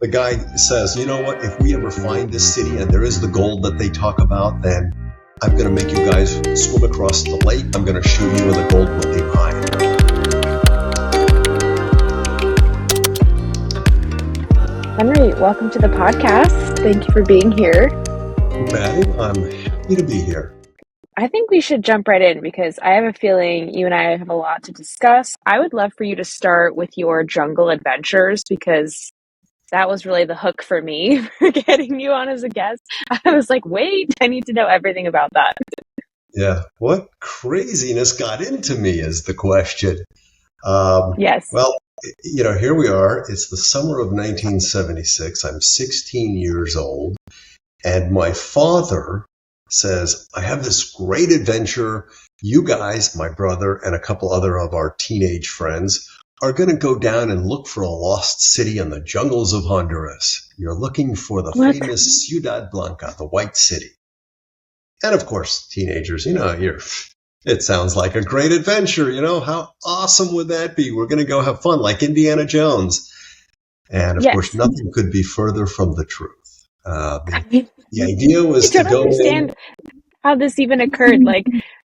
The guy says, you know what, if we ever find this city and there is the gold that they talk about, then I'm going to make you guys swim across the lake. I'm going to shoot you and the gold will be mine. Henry, welcome to the podcast. Thank you for being here. Maddie, I'm happy to be here. I think we should jump right in because I have a feeling you and I have a lot to discuss. I would love for you to start with your jungle adventures because that was really the hook for me for getting you on as a guest. I was like, wait, I need to know everything about that. Yeah, what craziness got into me is the question. Yes. Well, here we are. It's the summer of 1976. I'm 16 years old. And my father says, I have this great adventure. You guys, my brother and a couple other of our teenage friends, are going to go down and look for a lost city in the jungles of Honduras. You're looking for the famous Ciudad Blanca, the White City. And of course, teenagers, it sounds like a great adventure. How awesome would that be? We're going to go have fun like Indiana Jones. And of course, nothing could be further from the truth. The idea was to go understand how this even occurred. Like,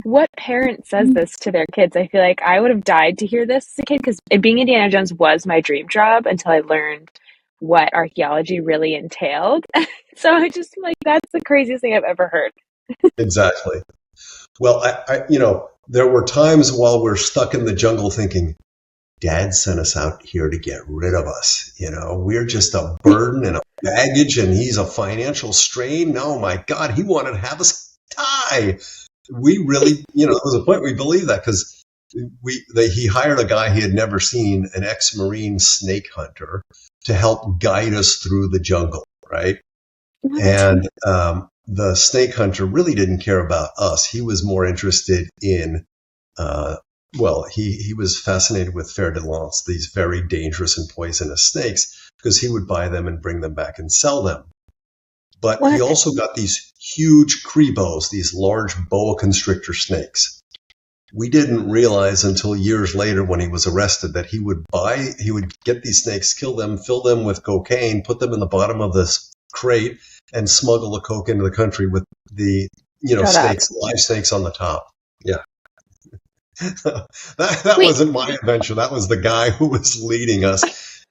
what parent says this to their kids? I feel like I would have died to hear this as a kid because being Indiana Jones was my dream job until I learned what archaeology really entailed. So I just like, that's the craziest thing I've ever heard. Exactly. Well, there were times while we're stuck in the jungle thinking, Dad sent us out here to get rid of us. We're just a burden and a baggage, and he's a financial strain. Oh my God, he wanted to have us die. We really, there was a point we believed that because he hired a guy he had never seen, an ex-Marine snake hunter, to help guide us through the jungle, right? And the snake hunter really didn't care about us. He was more interested in he was fascinated with fer-de-lance, these very dangerous and poisonous snakes, because he would buy them and bring them back and sell them. But he also got these huge cribos, these large boa constrictor snakes. We didn't realize until years later when he was arrested that he would get these snakes, kill them, fill them with cocaine, put them in the bottom of this crate, and smuggle the coke into the country with the snakes, live snakes on the top. Yeah. that wasn't my adventure. That was the guy who was leading us.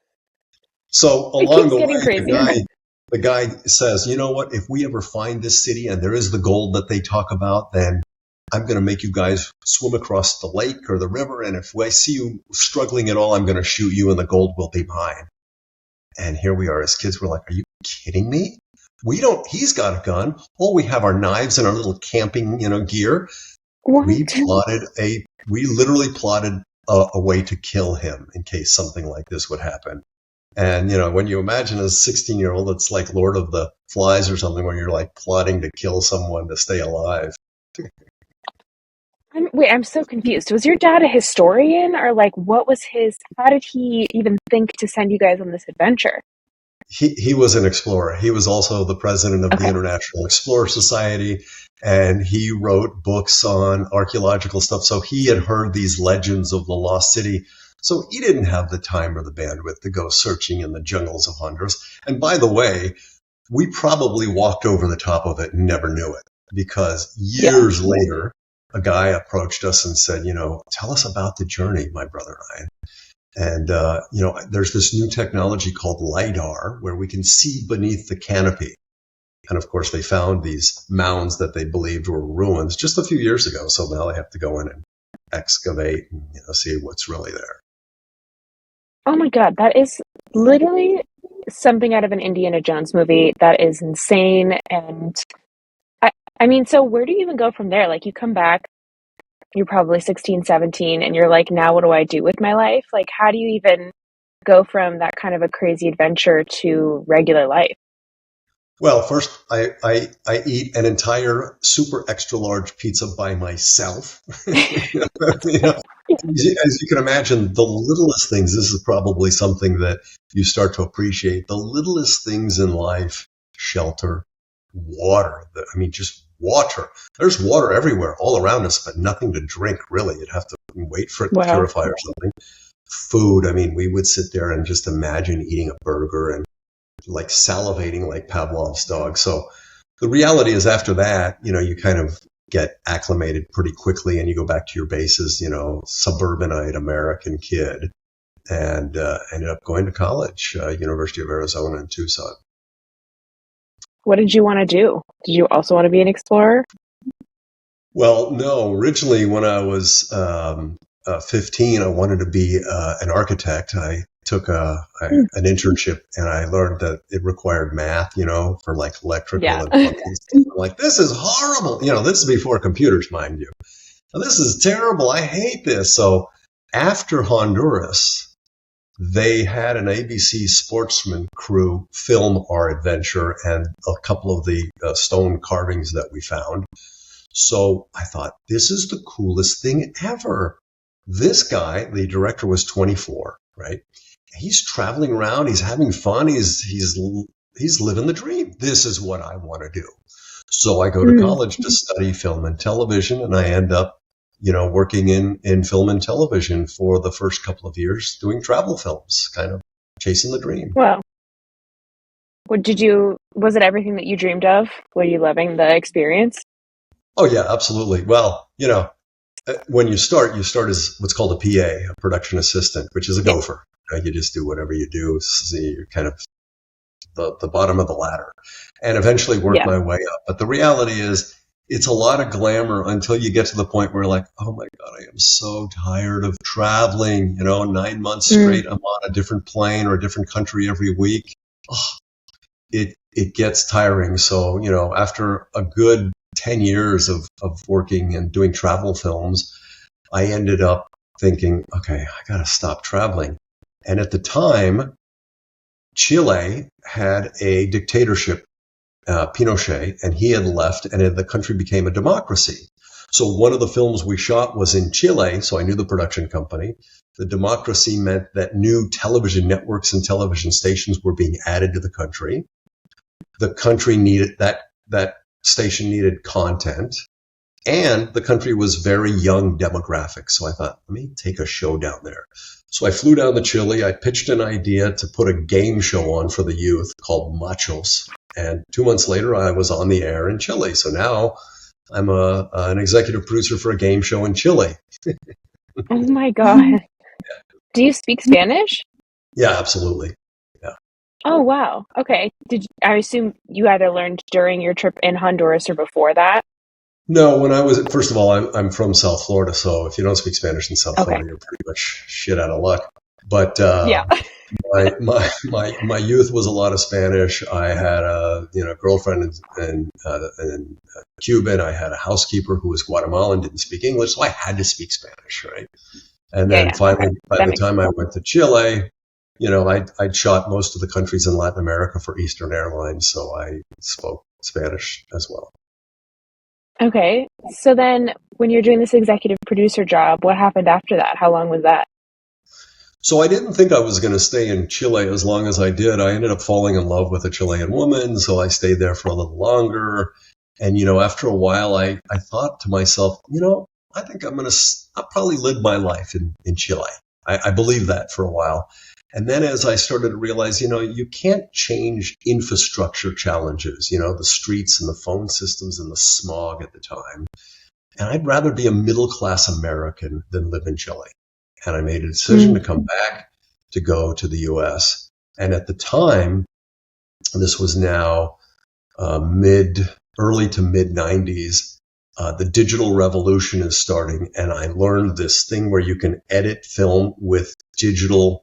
So along the way, the guy says, you know what, if we ever find this city and there is the gold that they talk about, then I'm going to make you guys swim across the lake or the river. And if I see you struggling at all, I'm going to shoot you and the gold will be mine. And here we are as kids. We're like, are you kidding me? He's got a gun. We have our knives and our little camping, gear. What? We literally plotted a way to kill him in case something like this would happen. And, when you imagine a 16-year-old, it's like Lord of the Flies or something where you're like plotting to kill someone to stay alive. I'm so confused. Was your dad a historian or how did he even think to send you guys on this adventure? He was an explorer. He was also the president of the International Explorer Society, and he wrote books on archaeological stuff. So he had heard these legends of the lost city. So he didn't have the time or the bandwidth to go searching in the jungles of Honduras. And by the way, we probably walked over the top of it and never knew it because years later, a guy approached us and said, tell us about the journey, my brother and I. And, there's this new technology called LiDAR where we can see beneath the canopy. And of course, they found these mounds that they believed were ruins just a few years ago. So now they have to go in and excavate and see what's really there. Oh my God, that is literally something out of an Indiana Jones movie. That is insane. And I mean, so where do you even go from there? Like, you come back, you're probably 16, 17, and you're like, now what do I do with my life? Like, how do you even go from that kind of a crazy adventure to regular life? Well, first, I eat an entire super extra large pizza by myself. As you can imagine, the littlest things, this is probably something that you start to appreciate. The littlest things in life, shelter, water, just water. There's water everywhere, all around us, but nothing to drink, really. You'd have to wait for it to purify or something. Food, we would sit there and just imagine eating a burger and like salivating like Pavlov's dog. So the reality is after that, you kind of get acclimated pretty quickly and you go back to your bases, suburbanite American kid, and ended up going to college, University of Arizona in Tucson. What did you want to do? Did you also want to be an explorer? Well, no. Originally, when I was 15, I wanted to be an architect. I took an internship, and I learned that it required math, for like electrical Yeah. and plumbing. I'm like, this is horrible. This is before computers, mind you. Now, this is terrible. I hate this. So after Honduras, they had an ABC Sportsman crew film our adventure and a couple of the stone carvings that we found. So I thought, this is the coolest thing ever. This guy, the director, was 24, right? He's traveling around. He's having fun. He's living the dream. This is what I want to do. So I go to college to study film and television, and I end up, working in film and television for the first couple of years, doing travel films, kind of chasing the dream. Wow. Was it everything that you dreamed of? Were you loving the experience? Oh, yeah, absolutely. Well, when you start as what's called a PA, a production assistant, which is a gopher. Right? You just do whatever you do. So you're kind of the bottom of the ladder, and eventually work my way up. But the reality is, it's a lot of glamour until you get to the point where you're like, oh my God, I am so tired of traveling. 9 months straight, I'm on a different plane or a different country every week. Oh, it gets tiring. So, after a good 10 years of working and doing travel films, I ended up thinking, okay, I got to stop traveling. And at the time, Chile had a dictatorship, Pinochet, and he had left, and the country became a democracy. So one of the films we shot was in Chile, so I knew the production company. The democracy meant that new television networks and television stations were being added to the country. The country needed that station needed content, and the country was very young demographic. So I thought, let me take a show down there. So I flew down to Chile. I pitched an idea to put a game show on for the youth called Machos. And 2 months later, I was on the air in Chile. So now I'm an executive producer for a game show in Chile. Oh my God. Do you speak Spanish? Yeah, absolutely. Yeah. Oh, wow. Okay. I assume you either learned during your trip in Honduras or before that? No, first of all, I'm from South Florida, so if you don't speak Spanish in South Florida, you're pretty much shit out of luck. But my youth was a lot of Spanish. I had a girlfriend in Cuba. I had a housekeeper who was Guatemalan, didn't speak English, so I had to speak Spanish, right? And then finally, by the time I went to Chile, I'd shot most of the countries in Latin America for Eastern Airlines, so I spoke Spanish as well. Okay. So then when you're doing this executive producer job, what happened after that? How long was that? So I didn't think I was going to stay in Chile as long as I did. I ended up falling in love with a Chilean woman, so I stayed there for a little longer. And, after a while, I thought to myself, I think I'll probably live my life in Chile. I believed that for a while. And then as I started to realize, you can't change infrastructure challenges, the streets and the phone systems and the smog at the time. And I'd rather be a middle-class American than live in Chile. And I made a decision to come back to go to the U.S. And at the time, this was now early to mid 90s, the digital revolution is starting. And I learned this thing where you can edit film with digital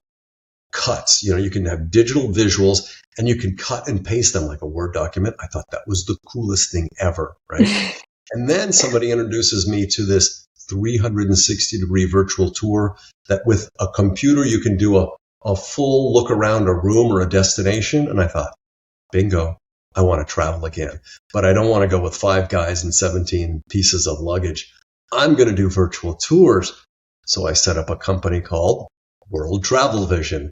cuts. You can have digital visuals and you can cut and paste them like a Word document. I thought that was the coolest thing ever, right? And then somebody introduces me to this 360-degree virtual tour that with a computer you can do a full look around a room or a destination. And I thought, bingo, I want to travel again. But I don't want to go with 5 guys and 17 pieces of luggage. I'm going to do virtual tours. So I set up a company called World Travel Vision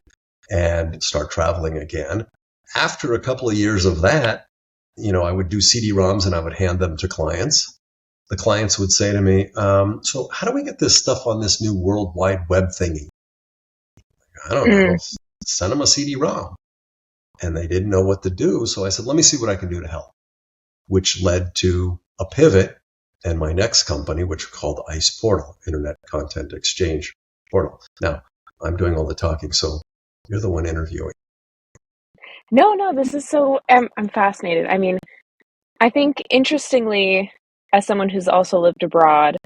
and start traveling again. After a couple of years of that, I would do CD-ROMs and I would hand them to clients. The clients would say to me, so how do we get this stuff on this new World Wide Web thingy? I don't know. Send them a CD-ROM. and they didn't know what to do. So I said, let me see what I can do to help, which led to a pivot and my next company, which was called ICE Portal, Internet Content Exchange Portal. Now, I'm doing all the talking, so you're the one interviewing. No, this is so, I'm fascinated. I mean, I think interestingly, as someone who's also lived abroad,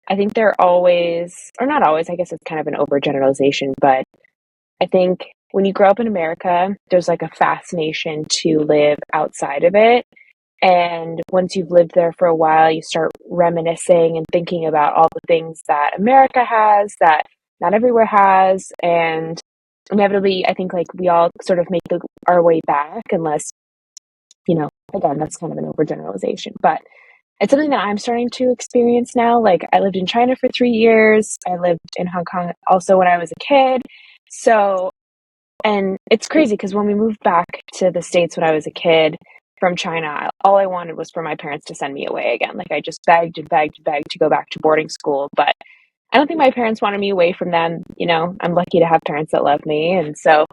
I think they're always, or not always, I guess it's kind of an overgeneralization, but I think when you grow up in America, there's like a fascination to live outside of it. And once you've lived there for a while, you start reminiscing and thinking about all the things that America has that not everywhere has. And inevitably, I think like we all sort of make our way back, unless, again, that's kind of an overgeneralization. But it's something that I'm starting to experience now. Like, I lived in China for 3 years. I lived in Hong Kong also when I was a kid. So, and it's crazy because when we moved back to the States when I was a kid from China, all I wanted was for my parents to send me away again. Like, I just begged and begged and begged to go back to boarding school. But I don't think my parents wanted me away from them. I'm lucky to have parents that love me. And so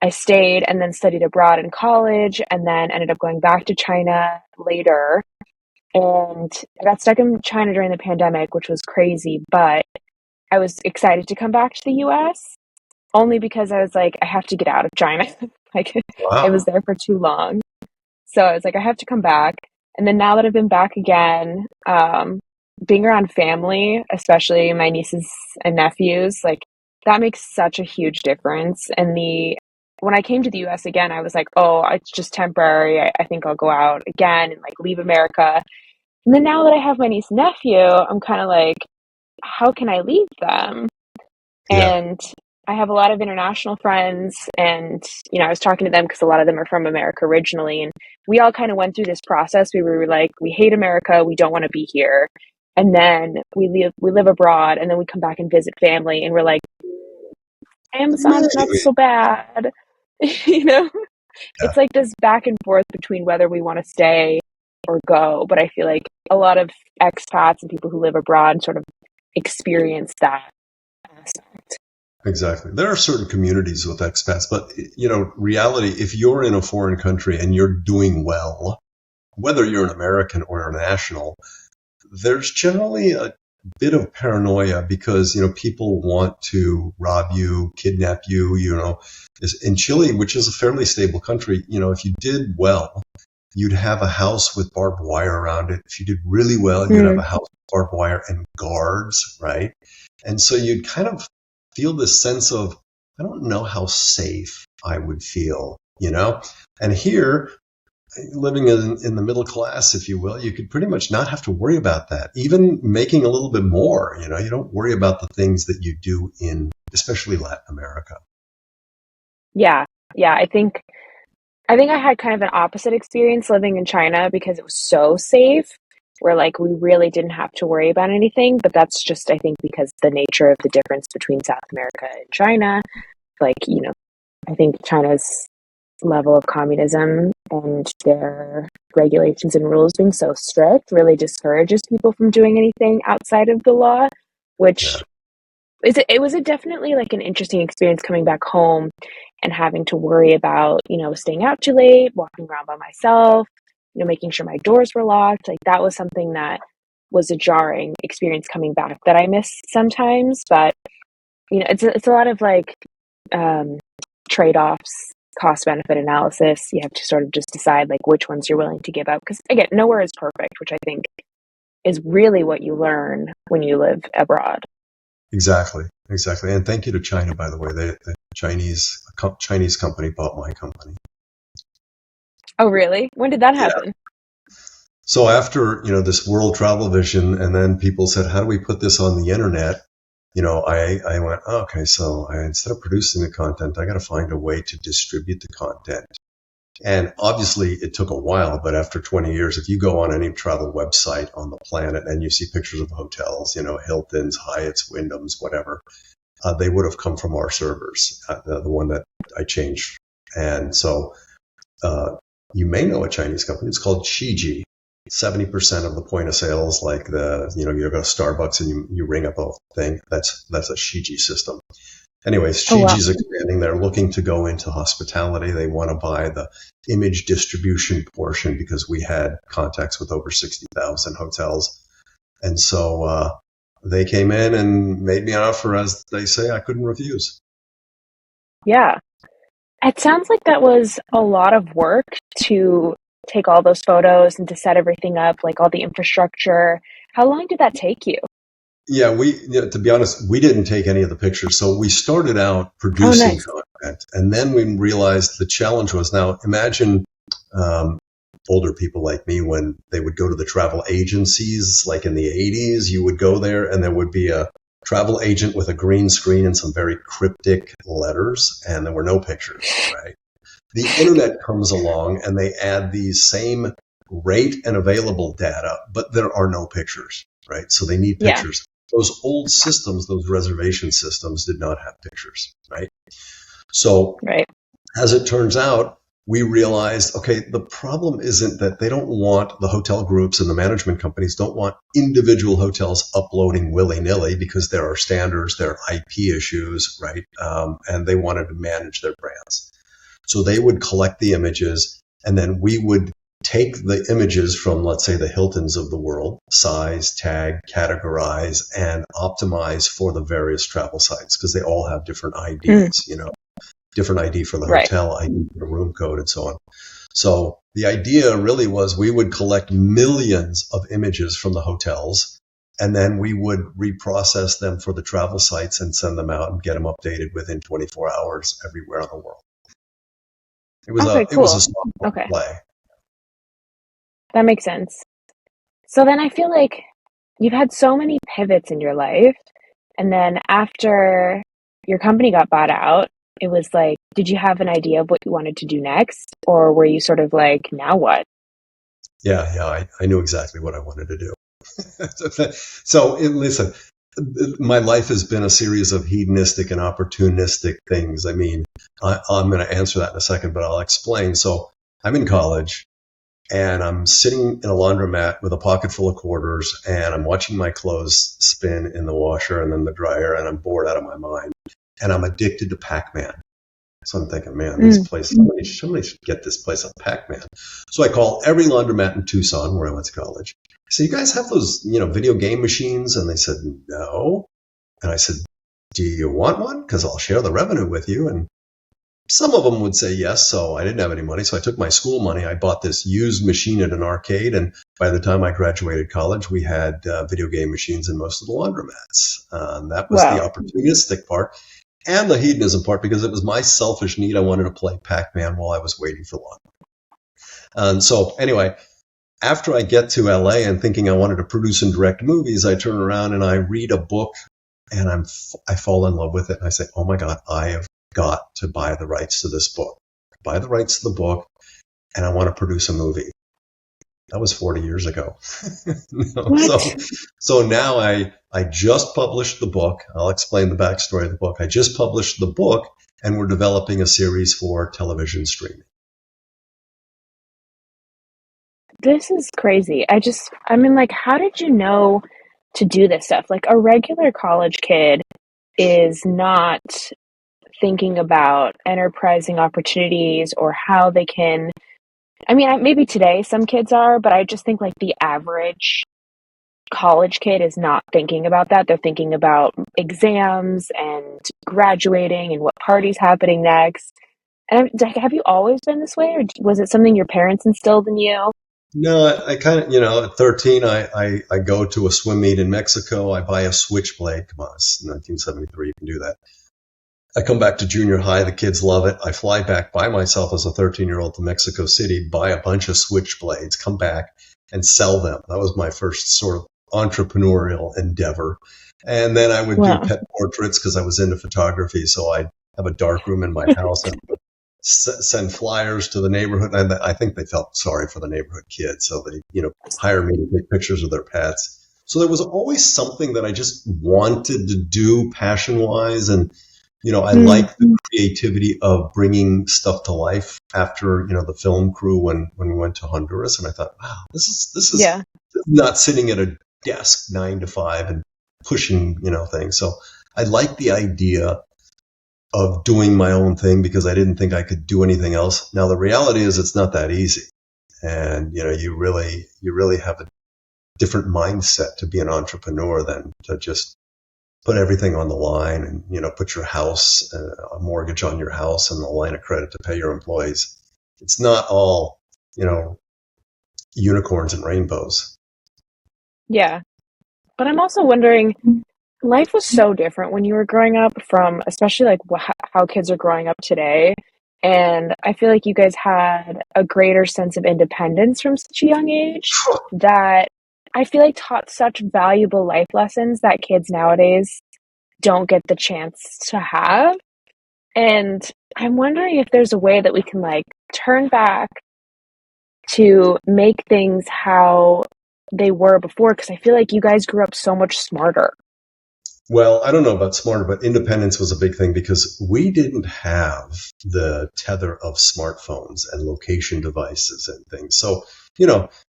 I stayed and then studied abroad in college and then ended up going back to China later. And I got stuck in China during the pandemic, which was crazy, but I was excited to come back to the US only because I was like, I have to get out of China. Like, I was Wow. there for too long. So I was like, I have to come back. And then now that I've been back again, being around family, especially my nieces and nephews, like that makes such a huge difference. And when I came to the US again, I was like, oh, it's just temporary. I think I'll go out again and like leave America. And then now that I have my niece and nephew, I'm kind of like, how can I leave them? Yeah. And I have a lot of international friends, and I was talking to them because a lot of them are from America originally, and we all kind of went through this process. We were like, we hate America, we don't want to be here, and then we live abroad, and then we come back and visit family, and we're like, Amazon's not Maybe. so bad, you know. Yeah. It's like this back and forth between whether we want to stay or go. But I feel like a lot of expats and people who live abroad sort of experience that aspect. Exactly. There are certain communities with expats, but reality, if you're in a foreign country and you're doing well, whether you're an American or a national, there's generally a bit of paranoia because, people want to rob you, kidnap you, in Chile, which is a fairly stable country, if you did well, you'd have a house with barbed wire around it. If you did really well, you'd have Mm. a house with barbed wire and guards, right? And so you'd kind of feel this sense of, I don't know how safe I would feel, And here, living in the middle class, if you will, you could pretty much not have to worry about that. Even making a little bit more, you don't worry about the things that you do in, especially Latin America. Yeah, yeah. I think I had kind of an opposite experience living in China because it was so safe, where like we really didn't have to worry about anything. But that's just, I think, because the nature of the difference between South America and China. Like, I think China's level of communism and their regulations and rules being so strict really discourages people from doing anything outside of the law, which Yeah. it was definitely like an interesting experience coming back home and having to worry about, staying out too late, walking around by myself, making sure my doors were locked. Like that was something that was a jarring experience coming back that I miss sometimes. But, it's a lot of like um, trade-offs, cost benefit analysis. You have to sort of just decide like which ones you're willing to give up. Because again, nowhere is perfect, which I think is really what you learn when you live abroad. Exactly. Exactly. And thank you to China, by the way. The Chinese company bought my company. Oh, really? When did that Yeah. happen? So after, this world travel vision, and then people said, how do we put this on the internet? I went, oh, okay, so instead of producing the content, I got to find a way to distribute the content. And obviously it took a while, but after 20 years, if you go on any travel website on the planet and you see pictures of hotels, Hilton's, Hyatt's, Wyndham's, whatever, they would have come from our servers, the one that I changed. And so you may know a Chinese company. It's called Shiji. 70% of the point of sales, like you go to Starbucks and you ring up a thing. That's a Shiji system. Anyways, Oh, wow. Chiji's expanding. They're looking to go into hospitality. They want to buy the image distribution portion because we had contacts with over 60,000 hotels. And so they came in and made me an offer, as they say, I couldn't refuse. Yeah. It sounds like that was a lot of work to take all those photos and to set everything up, like all the infrastructure. How long did that take you? Yeah, to be honest, we didn't take any of the pictures. So we started out Oh, producing nice. content, and then we realized the challenge was, now imagine um, older people like me when they would go to the travel agencies, like in the 80s, you would go there and there would be a travel agent with a green screen and some very cryptic letters, and there were no pictures, right? The internet comes along and they add these same rate and available data, but there are no pictures, right? So they need Yeah, pictures. Those old systems, those reservation systems, did not have pictures, right? So right. as it turns out, we realized, okay, the problem isn't that they don't want, the hotel groups and the management companies don't want individual hotels uploading willy-nilly because there are standards, there are IP issues, right? And they wanted to manage their brands. So they would collect the images, and then we would take the images from, let's say, the Hiltons of the world, size, tag, categorize, and optimize for the various travel sites because they all have different Mm, IDs, different ID for the right. hotel, ID for the room code, and so on. So the idea really was we would collect millions of images from the hotels, and then we would reprocess them for the travel sites and send them out and get them updated within 24 hours everywhere in the world. Okay, It was a cool. software Okay, play. that makes sense. So then I feel like you've had so many pivots in your life, and then after your company got bought out, it was like, did you have an idea of what you wanted to do next? Or were you sort of like, now what? Yeah, I knew exactly what I wanted to do. So listen, my life has been a series of hedonistic and opportunistic things. I mean, I'm going to answer that in a second, but I'll explain. So I'm in college and I'm sitting in a laundromat with a pocket full of quarters and I'm watching my clothes spin in the washer and then the dryer, and I'm bored out of my mind. And I'm addicted to Pac-Man. So I'm thinking, man, this Mm, place, somebody should get this place a Pac-Man. So I call every laundromat in Tucson, where I went to college. I said, you guys have those, video game machines? And they said, no. And I said, do you want one? Because I'll share the revenue with you. And some of them would say yes. So I didn't have any money. So I took my school money. I bought this used machine at an arcade. And by the time I graduated college, we had video game machines in most of the laundromats. That was the wow. opportunistic part. And the hedonism part, because it was my selfish need. I wanted to play Pac-Man while I was waiting for lunch. And so anyway, after I get to LA and thinking I wanted to produce and direct movies, I turn around and I read a book and I fall in love with it. And I say, oh my God, I have got to buy the rights to this book, buy the rights to the book. And I want to produce a movie. That was 40 years ago. So, What? so now I just published the book. I'll explain the backstory of the book. I just published the book and we're developing a series for television streaming. This is crazy. I mean, like, how did you know to do this stuff? Like, a regular college kid is not thinking about enterprising opportunities or how they can. I mean, maybe today some kids are, but I just think like the average college kid is not thinking about that. They're thinking about exams and graduating and what party's happening next. And have you always been this way, or was it something your parents instilled in you? No, I kind of, at 13, I go to a swim meet in Mexico. I buy a switchblade. Come on, it's 1973. You can do that. I come back to junior high. The kids love it. I fly back by myself as a 13-year-old to Mexico City, buy a bunch of switchblades, come back and sell them. That was my first sort of entrepreneurial endeavor. And then I would do Wow. pet portraits because I was into photography. So I'd have a dark room in my house and send flyers to the neighborhood. And I think they felt sorry for the neighborhood kids. So they, hire me to take pictures of their pets. So there was always something that I just wanted to do passion wise. And I Mm, like the creativity of bringing stuff to life after, the film crew when we went to Honduras. And I thought, wow, this is yeah. not sitting at a desk 9 to 5 and pushing, things. So I like the idea of doing my own thing because I didn't think I could do anything else. Now the reality is it's not that easy. And, you really have a different mindset to be an entrepreneur than to just put everything on the line and, put your house, a mortgage on your house and a line of credit to pay your employees. It's not all, unicorns and rainbows. Yeah. But I'm also wondering, life was so different when you were growing up from especially like how kids are growing up today. And I feel like you guys had a greater sense of independence from such a young age that I feel like taught such valuable life lessons that kids nowadays don't get the chance to have. And I'm wondering if there's a way that we can like turn back to make things how they were before, because I feel like you guys grew up so much smarter. Well, I don't know about smarter, but independence was a big thing because we didn't have the tether of smartphones and location devices and things. So,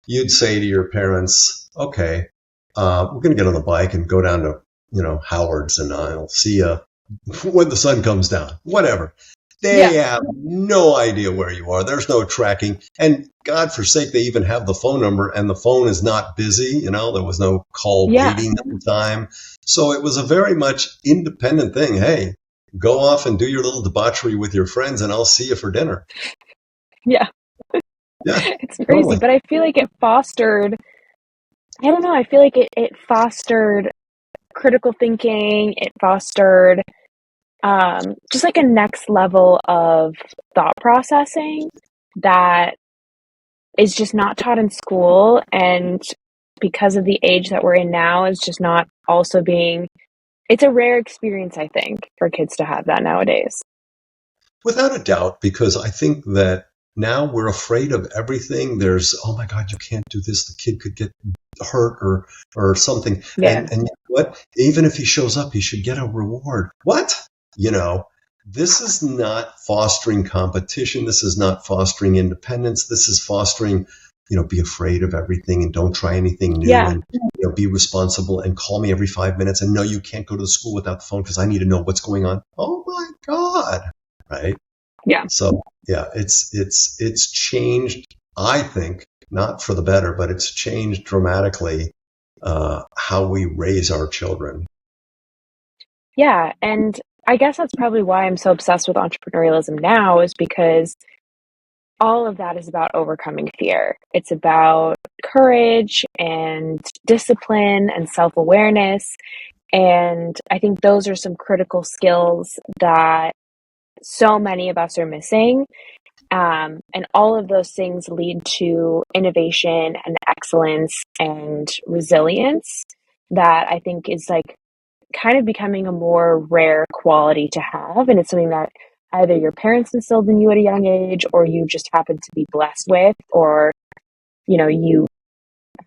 you'd say to your parents, okay, we're going to get on the bike and go down to, Howard's and I'll see you when the sun comes down, whatever. They have no idea where you are. There's no tracking. And God forsake, they even have the phone number and the phone is not busy. There was no call waiting at the time. So it was a very much independent thing. Hey, go off and do your little debauchery with your friends and I'll see you for dinner. Yeah. Yeah. It's crazy. Totally. But I feel like it fostered, I don't know, I feel like it fostered critical thinking. It fostered just like a next level of thought processing that is just not taught in school, and because of the age that we're in now is just not also it's a rare experience, I think, for kids to have that nowadays. Without a doubt, because I think that now we're afraid of everything. There's, oh my God, you can't do this. The kid could get hurt or something. Yeah. And you know what? Even if he shows up, he should get a reward. What? This is not fostering competition. This is not fostering independence. This is fostering, be afraid of everything and don't try anything new and, be responsible and call me every 5 minutes. And no, you can't go to the school without the phone because I need to know what's going on. Oh my God. Right. Yeah. So yeah, it's changed, I think, not for the better, but it's changed dramatically, how we raise our children. Yeah. And I guess that's probably why I'm so obsessed with entrepreneurialism now, is because all of that is about overcoming fear. It's about courage and discipline and self-awareness. And I think those are some critical skills that so many of us are missing. And all of those things lead to innovation and excellence and resilience that I think is like kind of becoming a more rare quality to have. And it's something that either your parents instilled in you at a young age, or you just happen to be blessed with, or, you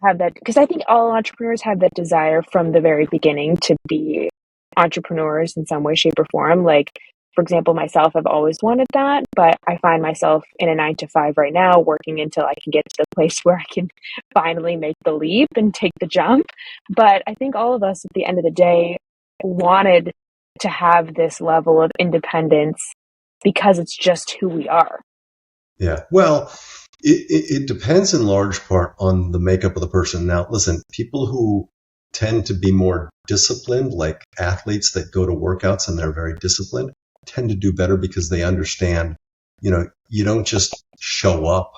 have that, because I think all entrepreneurs have that desire from the very beginning to be entrepreneurs in some way, shape, or form. Like, for example, myself, I've always wanted that, but I find myself in a 9 to 5 right now, working until I can get to the place where I can finally make the leap and take the jump. But I think all of us at the end of the day wanted to have this level of independence because it's just who we are. Yeah. Well, it depends in large part on the makeup of the person. Now, listen, people who tend to be more disciplined, like athletes that go to workouts and they're very disciplined, tend to do better because they understand, you don't just show up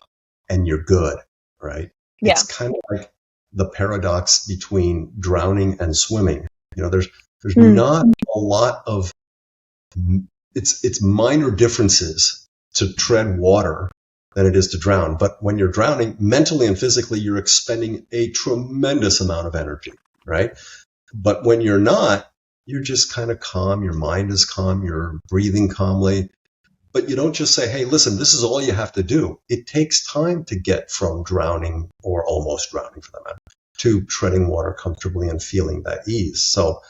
and you're good, right? Yeah. It's kind of like the paradox between drowning and swimming. There's not a lot of, it's minor differences to tread water than it is to drown. But when you're drowning, mentally and physically, you're expending a tremendous amount of energy, right? But when you're not, you're just kind of calm. Your mind is calm. You're breathing calmly. But you don't just say, hey, listen, this is all you have to do. It takes time to get from drowning, or almost drowning for that matter, to treading water comfortably and feeling that ease. So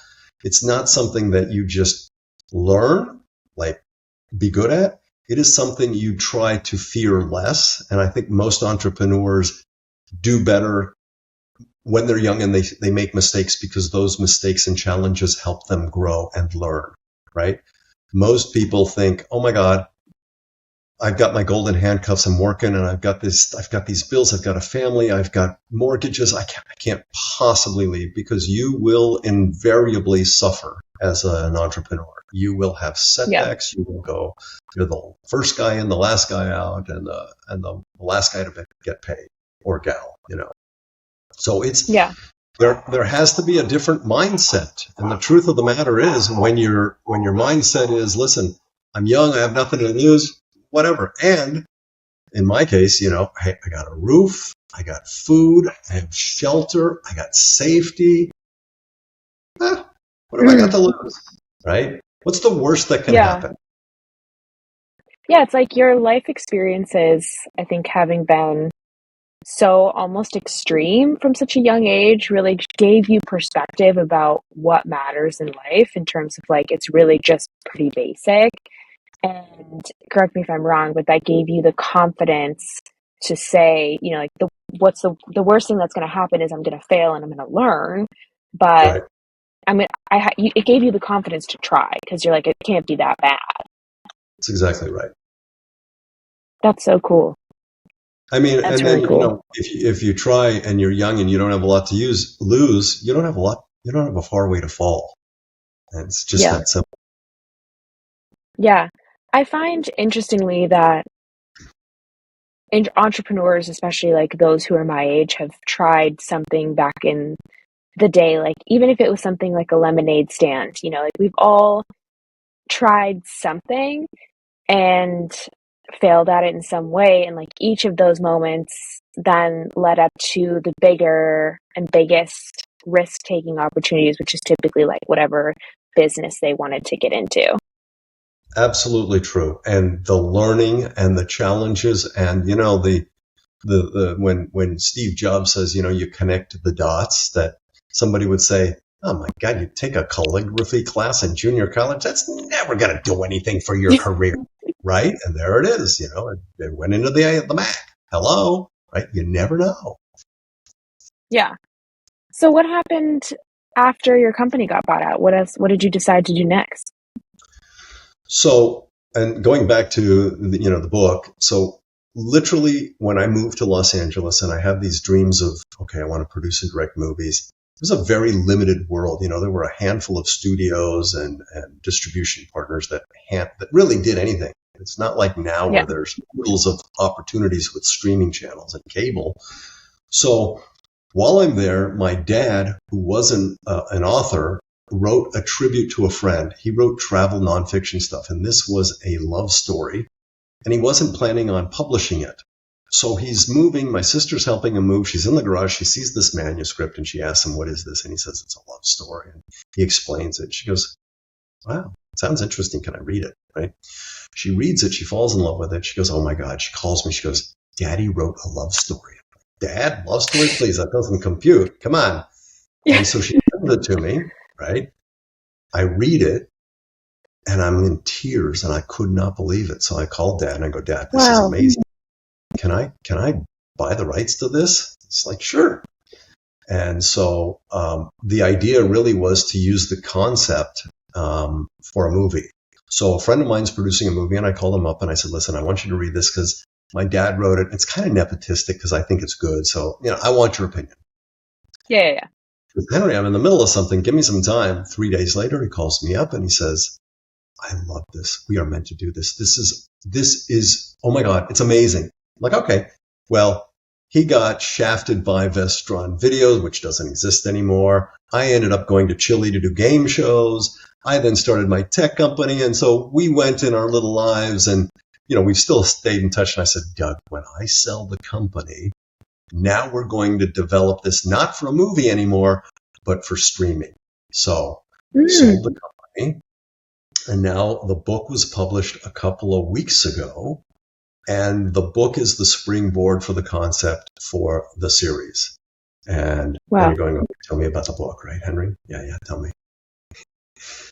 it's not something that you just learn, like be good at. It is something you try to fear less. And I think most entrepreneurs do better when they're young and they make mistakes, because those mistakes and challenges help them grow and learn, right? Most people think, oh my God, I've got my golden handcuffs, I'm working, and I've got these bills, I've got a family, I've got mortgages, I can't possibly leave, because you will invariably suffer as an entrepreneur. You will have Yeah. setbacks, you will go, you're the first guy in, the last guy out, and the last guy to get paid, or gal, So Yeah. there has to be a different mindset. And the truth of the matter is, when your mindset is, listen, I'm young, I have nothing to lose, whatever. And in my case, hey, I got a roof, I got food, I have shelter, I got safety. What have I got to lose? Right? What's the worst that can Yeah. happen? Yeah, it's like your life experiences, I think, having been so almost extreme from such a young age really gave you perspective about what matters in life, in terms of like it's really just pretty basic. And correct me if I'm wrong, but that gave you the confidence to say, like what's the worst thing that's going to happen is I'm going to fail and I'm going to learn, but Right. it gave you the confidence to try, because you're like, it can't be that bad. That's exactly right. That's so cool. I mean, That's and really then, cool. if you try and you're young and you don't have a lot to lose, you don't have a far way to fall. And it's just Yeah. that simple. Yeah. I find interestingly that entrepreneurs, especially like those who are my age, have tried something back in the day, like even if it was something like a lemonade stand, like we've all tried something and failed at it in some way. And like each of those moments then led up to the bigger and biggest risk taking opportunities, which is typically like whatever business they wanted to get into. Absolutely true. And the learning and the challenges, and the when Steve Jobs says, you connect the dots, that somebody would say, oh my God, you take a calligraphy class in junior college, that's never going to do anything for your career, right? And there it is, it went into the Mac. Hello, right? You never know. Yeah. So what happened after your company got bought out? What did you decide to do next? So, and going back to the book, so literally when I moved to Los Angeles and I had these dreams of, okay, I want to produce and direct movies, it was a very limited world. There were a handful of studios and distribution partners that really did anything. It's not like now Yeah. where there's oodles of opportunities with streaming channels and cable. So while I'm there, my dad, who wasn't an author, wrote a tribute to a friend. He wrote travel nonfiction stuff, and this was a love story, and he wasn't planning on publishing it. So he's moving. My sister's helping him move. She's in the garage. She sees this manuscript, and she asks him, what is this? And he says, it's a love story. And he explains it. She goes, wow, sounds interesting. Can I read it? Right? She reads it. She falls in love with it. She goes, oh my God. She calls me. She goes, Daddy wrote a love story. Dad, love story, please. That doesn't compute. Come on. And so she sends it to me, right? I read it, and I'm in tears, and I could not believe it. So I called Dad, and I go, Dad, this is amazing. Can I buy the rights to this? It's like, sure. And so the idea really was to use the concept for a movie. So a friend of mine's producing a movie, and I called him up and I said, listen, I want you to read this because my dad wrote it. It's kind of nepotistic because I think it's good. So, I want your opinion. Yeah. Henry, I'm in the middle of something. Give me some time. 3 days later, he calls me up and he says, I love this. We are meant to do this. This is, oh my God, it's amazing. I'm like, okay. Well, he got shafted by Vestron Videos, which doesn't exist anymore. I ended up going to Chile to do game shows. I then started my tech company. And so we went in our little lives, and, we've still stayed in touch. And I said, Doug, when I sell the company, now we're going to develop this not for a movie anymore, but for streaming. So sold the company. And now the book was published a couple of weeks ago. And the book is the springboard for the concept for the series. And Wow. you're going, okay, tell me about the book, right, Henry? Yeah, tell me.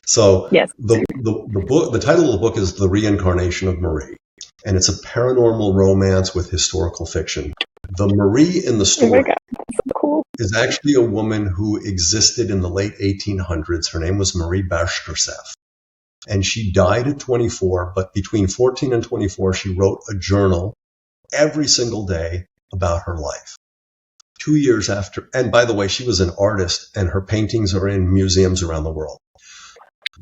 So yes. the book, the title of the book is The Reincarnation of Marie. And it's a paranormal romance with historical fiction. The Marie in the story that's so cool. is actually a woman who existed in the late 1800s. Her name was Marie Bashkirtseff. And she died at 24, but between 14 and 24, she wrote a journal every single day about her life. 2 years after, and by the way, she was an artist and her paintings are in museums around the world.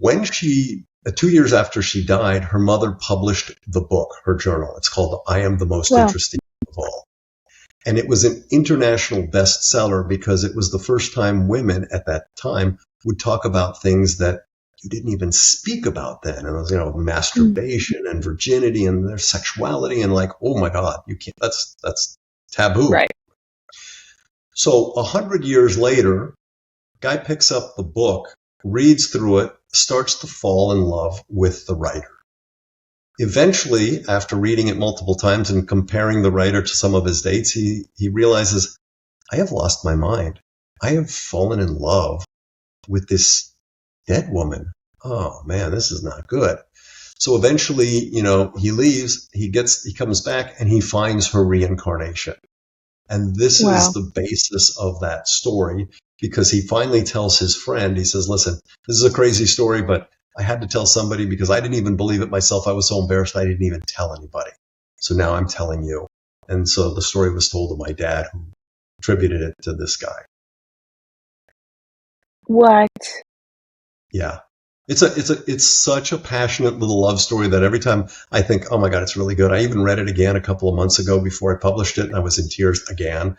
2 years after she died, her mother published the book, her journal. It's called I Am the Most Interesting of All. And it was an international bestseller because it was the first time women at that time would talk about things that you didn't even speak about then. And it was, masturbation and virginity and their sexuality and like, oh my God, you can't, that's taboo. Right. So 100 years later, guy picks up the book, reads through it, starts to fall in love with the writer. Eventually, after reading it multiple times and comparing the writer to some of his dates, he realizes, I have lost my mind. I have fallen in love with this dead woman. Oh man, this is not good. So eventually, he leaves, he comes back and he finds her reincarnation. And this is the basis of that story because he finally tells his friend, he says, listen, this is a crazy story, but I had to tell somebody because I didn't even believe it myself. I was so embarrassed I didn't even tell anybody. So now I'm telling you. And so the story was told to my dad, who attributed it to this guy. What? Yeah. It's such a passionate little love story that every time I think, oh my God, it's really good. I even read it again a couple of months ago before I published it, and I was in tears again.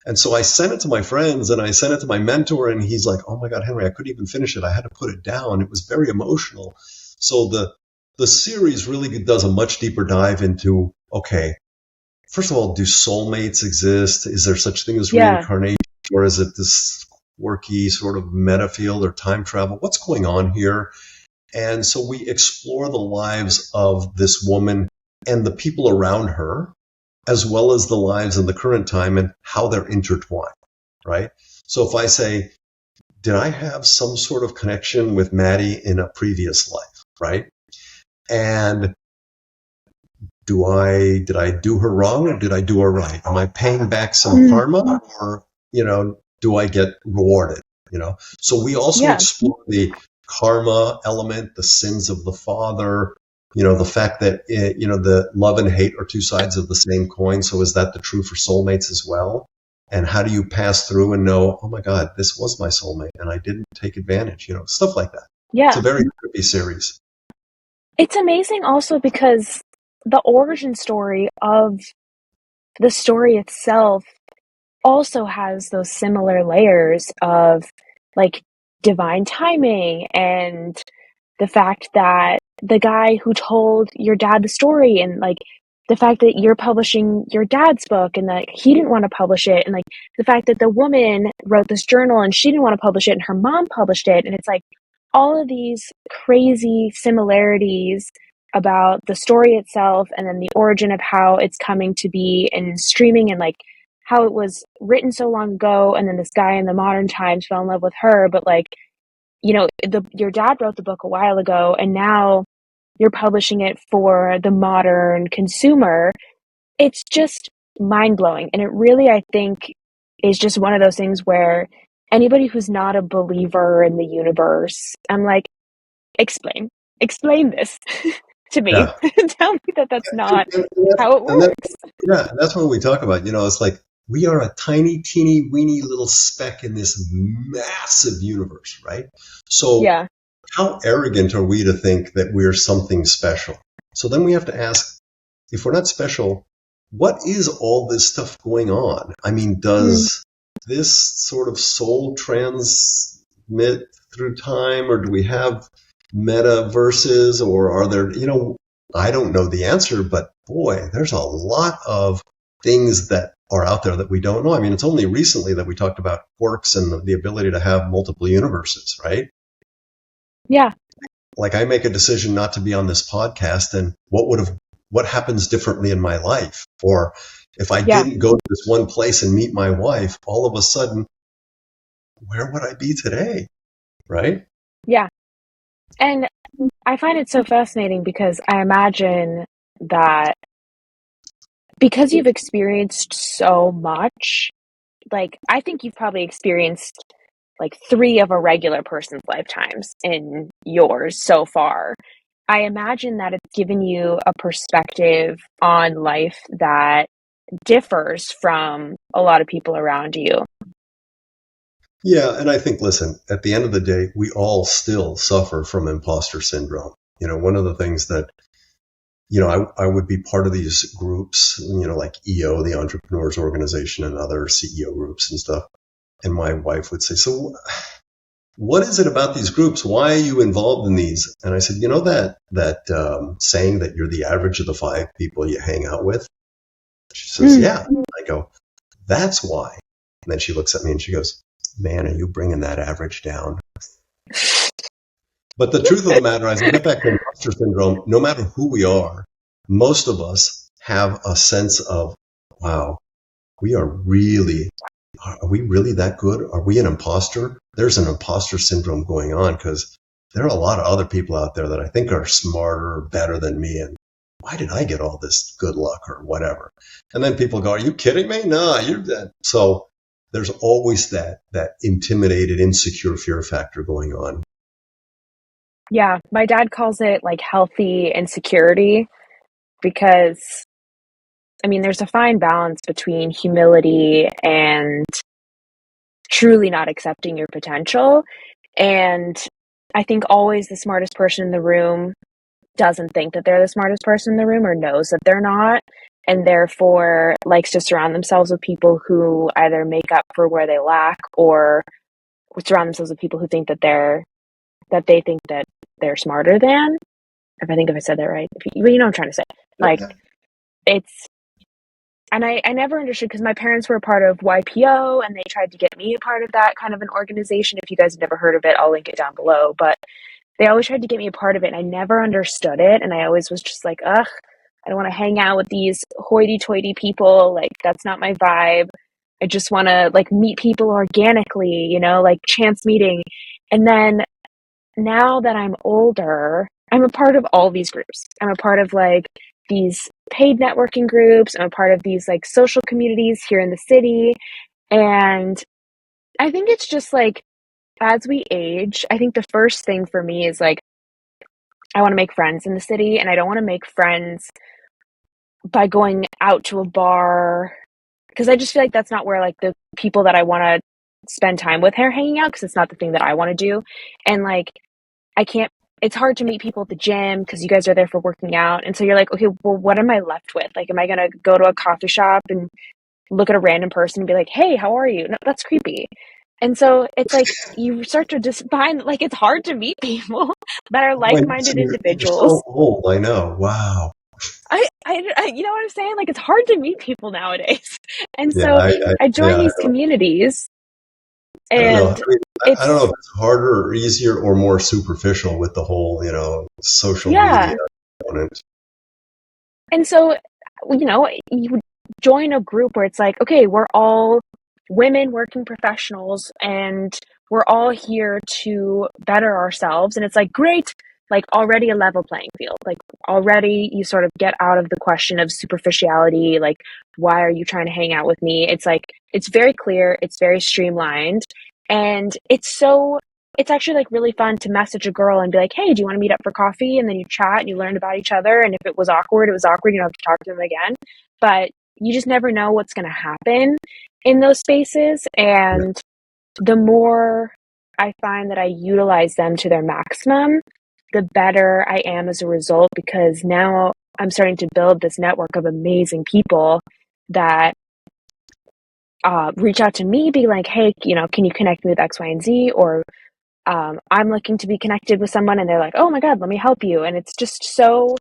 And so I sent it to my friends and I sent it to my mentor, and he's like, oh my God, Henry, I couldn't even finish it. I had to put it down. It was very emotional. So the series really does a much deeper dive into, okay, first of all, do soulmates exist? Is there such thing as reincarnation, or is it this quirky sort of meta field or time travel? What's going on here? And so we explore the lives of this woman and the people around her, as well as the lives in the current time and how they're intertwined, right? So if I say, did I have some sort of connection with Maddie in a previous life, right? And did I do her wrong or did I do her right? Am I paying back some karma or, do I get rewarded? So we also explore the karma element, the sins of the father, the fact that, the love and hate are two sides of the same coin. So is that the true for soulmates as well? And how do you pass through and know, oh my God, this was my soulmate and I didn't take advantage, stuff like that. Yeah. It's a very trippy series. It's amazing also because the origin story of the story itself also has those similar layers of like divine timing and the fact that the guy who told your dad the story and like the fact that you're publishing your dad's book and that he didn't want to publish it and like the fact that the woman wrote this journal and she didn't want to publish it and her mom published it, and it's like all of these crazy similarities about the story itself and then the origin of how it's coming to be and streaming and like how it was written so long ago and then this guy in the modern times fell in love with her, but like your dad wrote the book a while ago and now you're publishing it for the modern consumer. It's just mind-blowing, and it really, I think, is just one of those things where anybody who's not a believer in the universe, I'm like, explain this to me. Yeah. Tell me that that's not how it works. That's what we talk about. It's like we are a tiny, teeny, weeny little speck in this massive universe, right? So how arrogant are we to think that we're something special? So then we have to ask, if we're not special, what is all this stuff going on? I mean, does this sort of soul transmit through time, or do we have metaverses, or are there, I don't know the answer, but boy, there's a lot of things that are out there that we don't know. I mean, it's only recently that we talked about quirks and the ability to have multiple universes, right? Yeah. Like I make a decision not to be on this podcast, and what happens differently in my life? Or if I didn't go to this one place and meet my wife, all of a sudden, where would I be today? Right? Yeah. And I find it so fascinating because I imagine that because you've experienced so much, like I think you've probably experienced like 3 of a regular person's lifetimes in yours so far. I imagine that it's given you a perspective on life that differs from a lot of people around you. Yeah, and I think, listen, at the end of the day, we all still suffer from imposter syndrome. One of the things that, I would be part of these groups, like EO, the Entrepreneurs Organization, and other CEO groups and stuff. And my wife would say, so what is it about these groups? Why are you involved in these? And I said, that saying that you're the average of the 5 people you hang out with? She says, yeah. I go, that's why. And then she looks at me and she goes, man, are you bringing that average down? But the truth of the matter is, I get back to imposter syndrome. No matter who we are, most of us have a sense of, wow, are we really that good? Are we an imposter? There's an imposter syndrome going on because there are a lot of other people out there that I think are smarter or better than me. And why did I get all this good luck or whatever? And then people go, are you kidding me? No, you're dead. So there's always that intimidated, insecure fear factor going on. Yeah, my dad calls it like healthy insecurity because, I mean, there's a fine balance between humility and truly not accepting your potential. And I think always the smartest person in the room doesn't think that they're the smartest person in the room or knows that they're not, and therefore likes to surround themselves with people who either make up for where they lack or surround themselves with people who think that they think that they're smarter than. If I said that right. You know what I'm trying to say. Like, it's, and I never understood because my parents were a part of YPO and they tried to get me a part of that kind of an organization. If you guys have never heard of it, I'll link it down below. But they always tried to get me a part of it and I never understood it. And I always was just like, ugh, I don't want to hang out with these hoity-toity people. Like, that's not my vibe. I just want to like meet people organically, like chance meeting. And then now that I'm older, I'm a part of all these groups. I'm a part of like these paid networking groups. I'm a part of these like social communities here in the city. And I think it's just like, as we age, I think the first thing for me is like, I want to make friends in the city and I don't want to make friends by going out to a bar because I just feel like that's not where like the people that I want to spend time with are hanging out because it's not the thing that I want to do. And like, I can't, it's hard to meet people at the gym because you guys are there for working out. And so you're like, okay, well, what am I left with? Like, am I going to go to a coffee shop and look at a random person and be like, hey, how are you? No, that's creepy. And so it's like you start to just find like it's hard to meet people that are like-minded You're individuals. so old. I know. Wow. You know what I'm saying? Like it's hard to meet people nowadays. And Yeah, so I yeah, join these communities I don't know. and I don't know it's, if it's harder or easier or more superficial with the whole, social yeah. media component. And so, you join a group where it's like, okay, we're all women working professionals and we're all here to better ourselves. And it's like, great, like already a level playing field. Like already you sort of get out of the question of superficiality. Like, why are you trying to hang out with me? It's like, it's very clear. It's very streamlined. And it's actually like really fun to message a girl and be like, hey, do you want to meet up for coffee? And then you chat and you learn about each other. And if it was awkward, it was awkward. You don't have to talk to them again. But you just never know what's going to happen in those spaces. And the more I find that I utilize them to their maximum, the better I am as a result, because now I'm starting to build this network of amazing people that reach out to me, be like, hey, can you connect me with X, Y, and Z? Or I'm looking to be connected with someone and they're like, oh my God, let me help you. And it's just so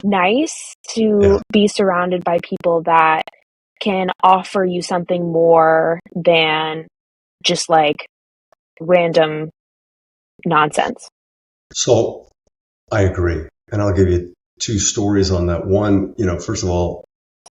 nice to Yeah. be surrounded by people that can offer you something more than just like random nonsense. So I agree. And I'll give you 2 stories on that. One, first of all,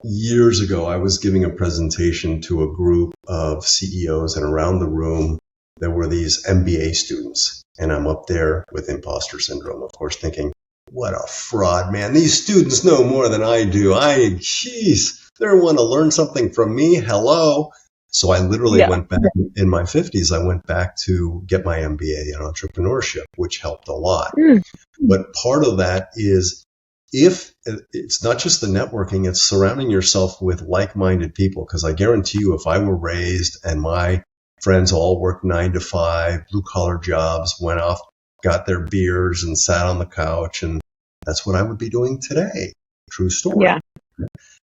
years ago, I was giving a presentation to a group of CEOs, and around the room, there were these MBA students. And I'm up there with imposter syndrome, of course, thinking, what a fraud, man. These students know more than I do. Jeez, they want to learn something from me. Hello. So I literally Yeah. went back in my 50s, I went back to get my MBA in entrepreneurship, which helped a lot. Mm. But part of that is if it's not just the networking, it's surrounding yourself with like-minded people. Because I guarantee you, if I were raised and my friends all worked 9 to 5, blue-collar jobs, went off, got their beers and sat on the couch, and that's what I would be doing today. True story. Yeah.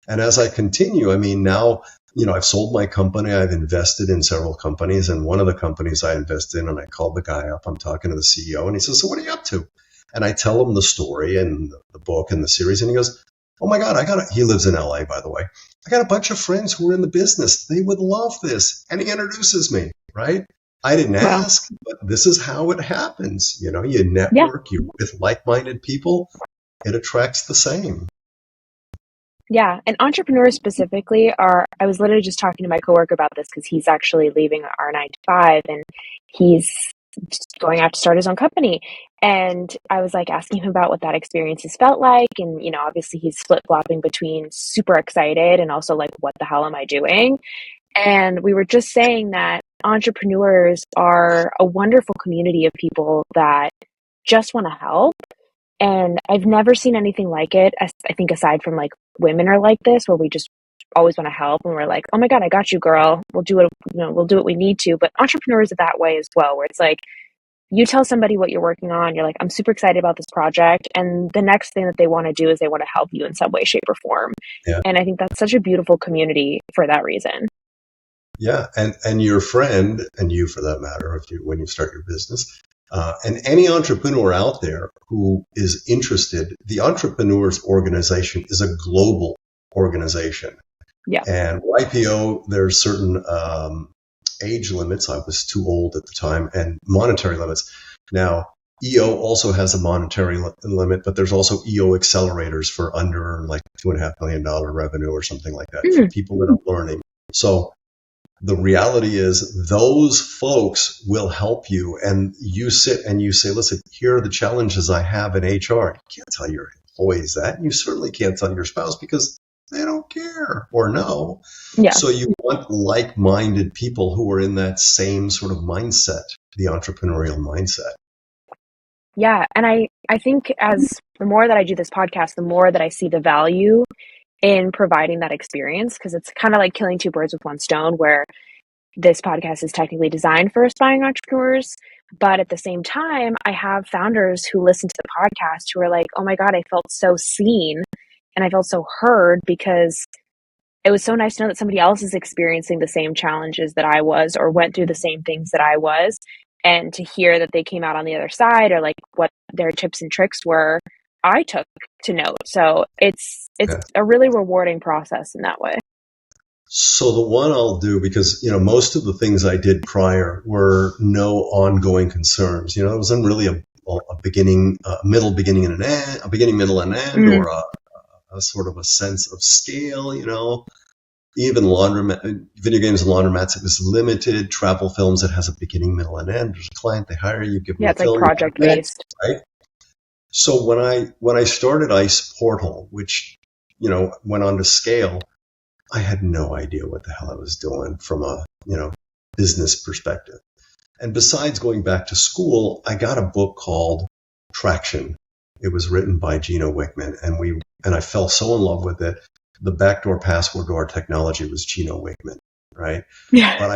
And as I continue, I mean, now, I've sold my company. I've invested in several companies. And one of the companies I invested in, and I called the guy up, I'm talking to the CEO, and he says, "So what are you up to?" And I tell him the story and the book and the series. And he goes, "Oh my God, he lives in LA, by the way. I got a bunch of friends who are in the business. They would love this." And he introduces me, right? I didn't Wow. ask, but this is how it happens. You Yeah. network, you're with like-minded people, it attracts the same. Yeah. And entrepreneurs specifically I was literally just talking to my coworker about this because he's actually leaving our 9 to 5 and he's just going out to start his own company. And I was like asking him about what that experience has felt like. And, obviously he's flip flopping between super excited and also like, what the hell am I doing? And we were just saying that entrepreneurs are a wonderful community of people that just want to help. And I've never seen anything like it. I think aside from like women are like this, where we just always want to help and we're like, "Oh my God, I got you, girl. We'll do it. We'll do what we need to." But entrepreneurs are that way as well, where it's like you tell somebody what you're working on. You're like, "I'm super excited about this project." And the next thing that they want to do is they want to help you in some way, shape, or form. Yeah. And I think that's such a beautiful community for that reason. Yeah, and your friend, and you for that matter, when you start your business, and any entrepreneur out there who is interested, the Entrepreneurs Organization is a global organization. Yeah. And YPO, there's certain age limits. I was too old at the time, and monetary limits. Now, EO also has a monetary limit, but there's also EO accelerators for under like $2.5 million revenue or something like that for people that are learning. So the reality is those folks will help you, and you sit and you say, "Listen, here are the challenges I have in HR." You can't tell your employees that. You certainly can't tell your spouse because they don't care or know. Yeah. So you want like-minded people who are in that same sort of mindset, the entrepreneurial mindset. Yeah. And I think as the more that I do this podcast, the more that I see the value in providing that experience, because it's kind of like killing two birds with one stone, where this podcast is technically designed for aspiring entrepreneurs. But at the same time, I have founders who listen to the podcast who are like, "Oh my God, I felt so seen and I felt so heard because it was so nice to know that somebody else is experiencing the same challenges that I was or went through the same things that I was." And to hear that they came out on the other side or like what their tips and tricks were, I took to note. So it's Yeah. a really rewarding process in that way. So the one I'll do, because, most of the things I did prior were no ongoing concerns. It wasn't really a beginning, middle, beginning, and an end, a beginning, middle, and end, or a sort of a sense of scale, Even video games and laundromats, it was limited. Travel films, it has a beginning, middle, and end. There's a client, they hire you, give them Yeah, a it's like film, project based. right? So when I started Ice Portal, which, went on to scale, I had no idea what the hell I was doing from a, business perspective. And besides going back to school, I got a book called Traction. It was written by Gino Wickman, and I fell so in love with it. The backdoor password to our technology was Gino Wickman, right? Yeah. But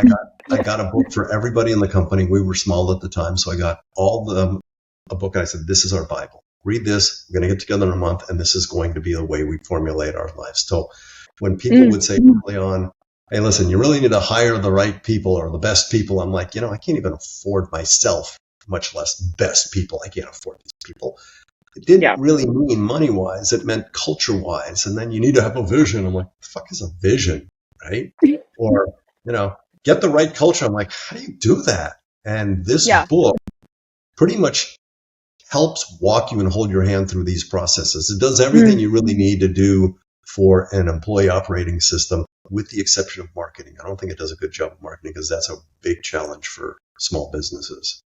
I got a book for everybody in the company. We were small at the time, so I got a book. And I said, "This is our Bible. Read this. We're going to get together in a month, and this is going to be the way we formulate our lives." So when people would say early on, "Hey, listen, you really need to hire the right people or the best people," I'm like, I can't even afford myself, much less best people. I can't afford these people. It didn't really mean money-wise. It meant culture-wise. And then you need to have a vision. I'm like, the fuck is a vision, right? Or, get the right culture. I'm like, how do you do that? And this book pretty much helps walk you and hold your hand through these processes. It does everything you really need to do for an employee operating system, with the exception of marketing. I don't think it does a good job of marketing because that's a big challenge for small businesses.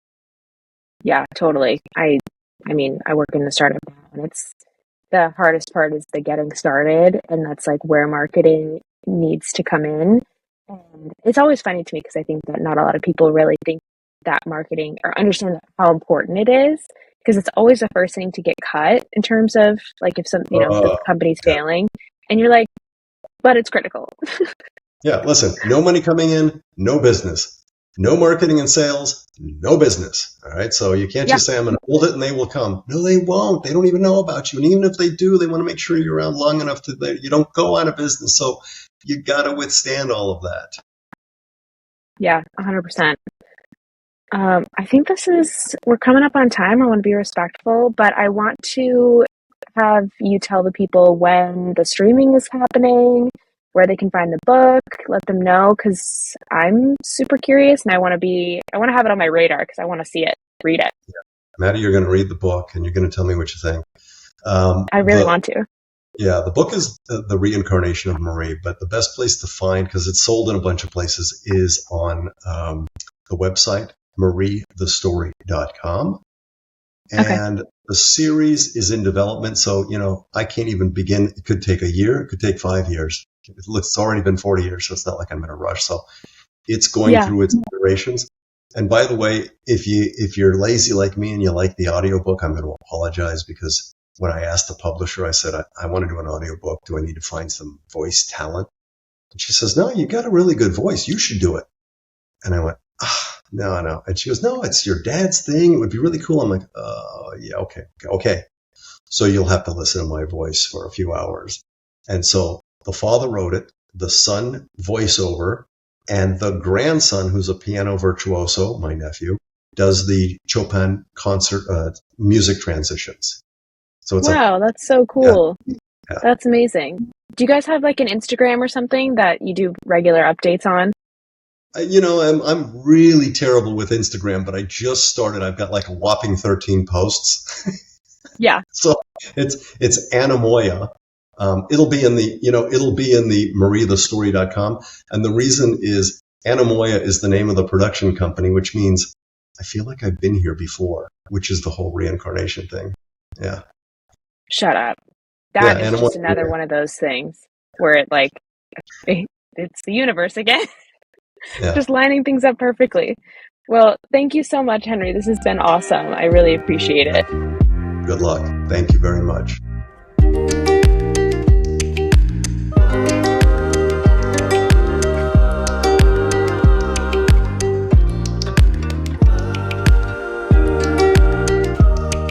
Yeah, totally. I mean, I work in the startup now, and it's the hardest part is the getting started, and that's like where marketing needs to come in. And it's always funny to me because I think that not a lot of people really think that marketing or understand how important it is, because it's always the first thing to get cut in terms of like if some, the Uh, company's yeah. failing and you're like, but it's critical. Yeah, listen, no money coming in, no business. No marketing and sales, no business. All right. So you can't Yeah. just say, I'm going to hold it and they will come. No, they won't. They don't even know about you. And even if they do, they want to make sure you're around long enough that you don't go out of business. So you got to withstand all of that. Yeah, 100%. I think we're coming up on time. I want to be respectful, but I want to have you tell the people when the streaming is happening, where they can find the book, let them know, because I'm super curious and I want to have it on my radar because I want to see it, read it. Maddie, you're going to read the book and you're going to tell me what you think. I really want to. Yeah, the book is the reincarnation of Marie, but the best place to find, because it's sold in a bunch of places, is on the website, mariethestory.com. Okay. And the series is in development. So, I can't even begin. It could take a year. It could take 5 years. It's already been 40 years, so it's not like I'm in a rush. So it's going Yeah. through its iterations. And by the way, if you're lazy like me and you like the audiobook, I'm going to apologize because when I asked the publisher, I said, I want to do an audiobook. Do I need to find some voice talent? And she says, no, you got a really good voice. You should do it. And I went, no. And she goes, no, it's your dad's thing. It would be really cool. I'm like, oh, yeah, okay. So you'll have to listen to my voice for a few hours. And so the father wrote it, the son voiceover, and the grandson, who's a piano virtuoso, my nephew, does the Chopin concert music transitions. So it's Wow, that's so yeah, cool. yeah. That's amazing. Do you guys have like an Instagram or something that you do regular updates on? I'm really terrible with Instagram, but I just started. I've got like a whopping 13 posts. Yeah. So it's Anamoya. It'll be in the mariethestory.com. And the reason is Anamoya is the name of the production company, which means I feel like I've been here before, which is the whole reincarnation thing. Yeah. Shut up. Yeah. That is just another Anamoya. one of those things where it's the universe again, Yeah. just lining things up perfectly. Well, thank you so much, Henry. This has been awesome. I really appreciate it. Good luck. Thank you very much.